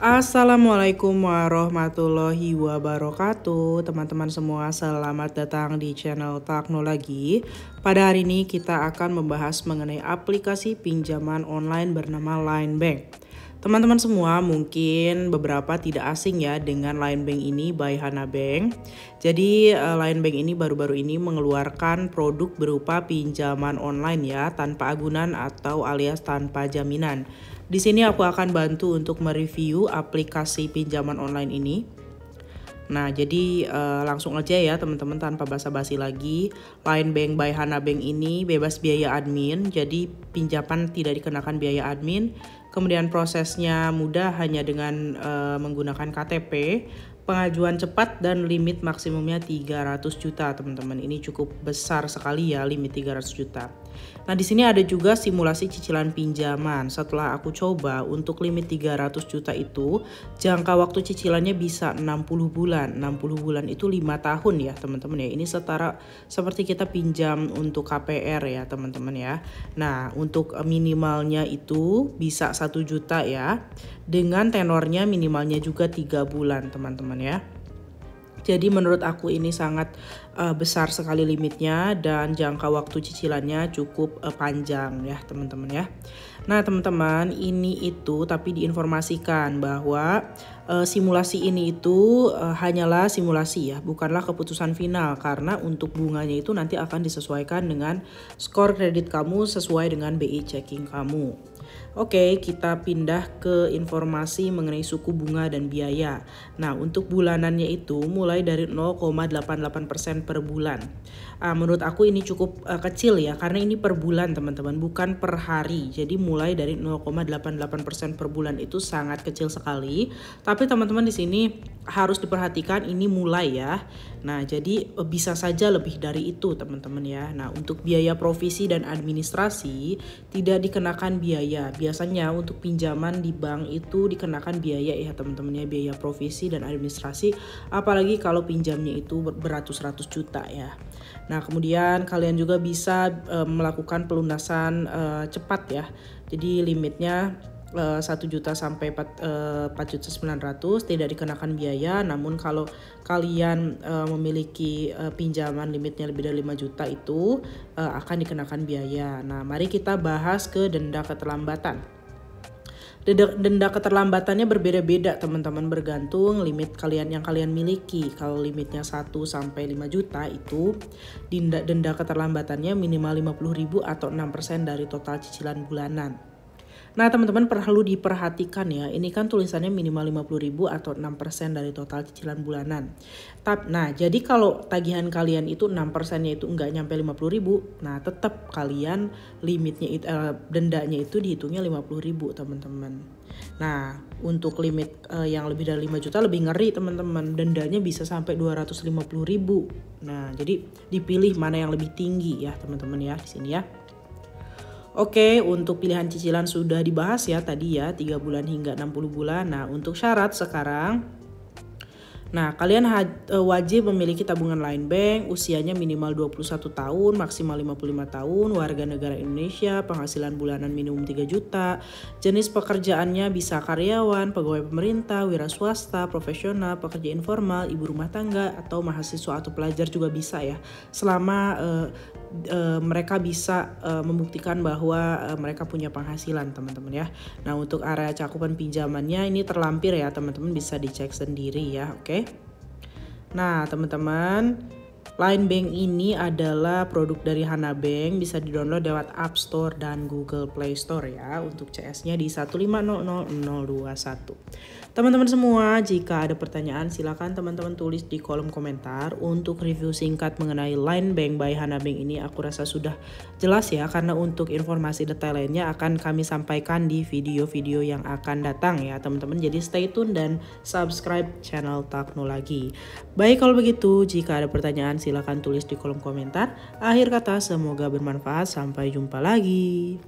Assalamualaikum warahmatullahi wabarakatuh. Teman-teman semua, selamat datang di channel Teknologi. Pada hari ini kita akan membahas mengenai aplikasi pinjaman online bernama Line Bank. Teman-teman semua mungkin beberapa tidak asing ya dengan Line Bank ini by Hana Bank. Jadi Line Bank ini baru-baru ini mengeluarkan produk berupa pinjaman online ya, tanpa agunan atau alias tanpa jaminan. Di sini aku akan bantu untuk mereview aplikasi pinjaman online ini. Nah, jadi langsung aja ya teman-teman, tanpa basa-basi lagi. Line Bank by Hana Bank ini bebas biaya admin, jadi pinjaman tidak dikenakan biaya admin. Kemudian prosesnya mudah hanya dengan menggunakan KTP. Pengajuan cepat dan limit maksimumnya 300 juta teman-teman. Ini cukup besar sekali ya, limit 300 juta. Nah, di sini ada juga simulasi cicilan pinjaman. Setelah aku coba, untuk limit 300 juta itu jangka waktu cicilannya bisa 60 bulan. 60 bulan itu 5 tahun ya teman-teman ya. Ini setara seperti kita pinjam untuk KPR ya teman-teman ya. Nah, untuk minimalnya itu bisa 1 juta ya. Dengan tenornya minimalnya juga 3 bulan teman-teman ya. Jadi menurut aku ini sangat besar sekali limitnya dan jangka waktu cicilannya cukup panjang ya teman-teman ya. Nah teman-teman, ini itu tapi diinformasikan bahwa simulasi ini itu hanyalah simulasi ya, bukanlah keputusan final, karena untuk bunganya itu nanti akan disesuaikan dengan skor kredit kamu sesuai dengan BI checking kamu. Oke, kita pindah ke informasi mengenai suku bunga dan biaya. Nah, untuk bulanannya itu mulai dari 0,88% per bulan. Menurut aku ini cukup kecil ya, karena ini per bulan teman-teman, bukan per hari. Jadi mulai dari 0,88% per bulan itu sangat kecil sekali. Tapi teman-teman di sini harus diperhatikan ini mulai ya. Nah, jadi bisa saja lebih dari itu teman-teman ya. Nah, untuk biaya provisi dan administrasi tidak dikenakan biaya. Biasanya untuk pinjaman di bank itu dikenakan biaya ya teman-teman ya, biaya provisi dan administrasi, apalagi kalau pinjamnya itu beratus-ratus juta ya. Nah, kemudian kalian juga bisa melakukan pelunasan cepat ya. Jadi limitnya 1 juta sampai 4.900.000 tidak dikenakan biaya. Namun kalau kalian memiliki pinjaman limitnya lebih dari 5 juta itu akan dikenakan biaya. Nah, mari kita bahas ke denda keterlambatan. Denda keterlambatannya berbeda-beda teman-teman, bergantung limit kalian yang kalian miliki. Kalau limitnya 1 sampai 5 juta itu denda keterlambatannya minimal 50.000 atau 6% dari total cicilan bulanan. Nah teman-teman perlu diperhatikan ya, ini kan tulisannya minimal 50.000 atau 6% dari total cicilan bulanan. Nah jadi kalau tagihan kalian itu 6%-nya itu nggak nyampe 50.000, nah tetap kalian limitnya itu, dendanya itu dihitungnya 50.000 teman-teman. Nah untuk limit yang lebih dari 5 juta lebih ngeri teman-teman, dendanya bisa sampai 250.000. Nah jadi dipilih mana yang lebih tinggi ya teman-teman ya di sini ya. Oke, untuk pilihan cicilan sudah dibahas ya tadi ya, 3 bulan hingga 60 bulan. Nah, untuk syarat sekarang, nah kalian wajib memiliki tabungan Line Bank, usianya minimal 21 tahun, maksimal 55 tahun, warga negara Indonesia, penghasilan bulanan minimum 3 juta, jenis pekerjaannya bisa karyawan, pegawai pemerintah, wira swasta, profesional, pekerja informal, ibu rumah tangga, atau mahasiswa atau pelajar juga bisa ya, selama mereka bisa membuktikan bahwa mereka punya penghasilan teman-teman ya. Nah untuk area cakupan pinjamannya ini terlampir ya teman-teman, bisa dicek sendiri ya. Oke. Nah teman-teman, Line Bank ini adalah produk dari Hana Bank, bisa di-download lewat App Store dan Google Play Store ya. Untuk CS-nya di 1500021. Teman-teman semua, jika ada pertanyaan silakan teman-teman tulis di kolom komentar. Untuk review singkat mengenai Line Bank by Hana Bank ini aku rasa sudah jelas ya, karena untuk informasi detail lainnya akan kami sampaikan di video-video yang akan datang ya teman-teman. Jadi stay tune dan subscribe channel Teknologi. Baik kalau begitu, jika ada pertanyaan silakan tulis di kolom komentar. Akhir kata, semoga bermanfaat. Sampai jumpa lagi.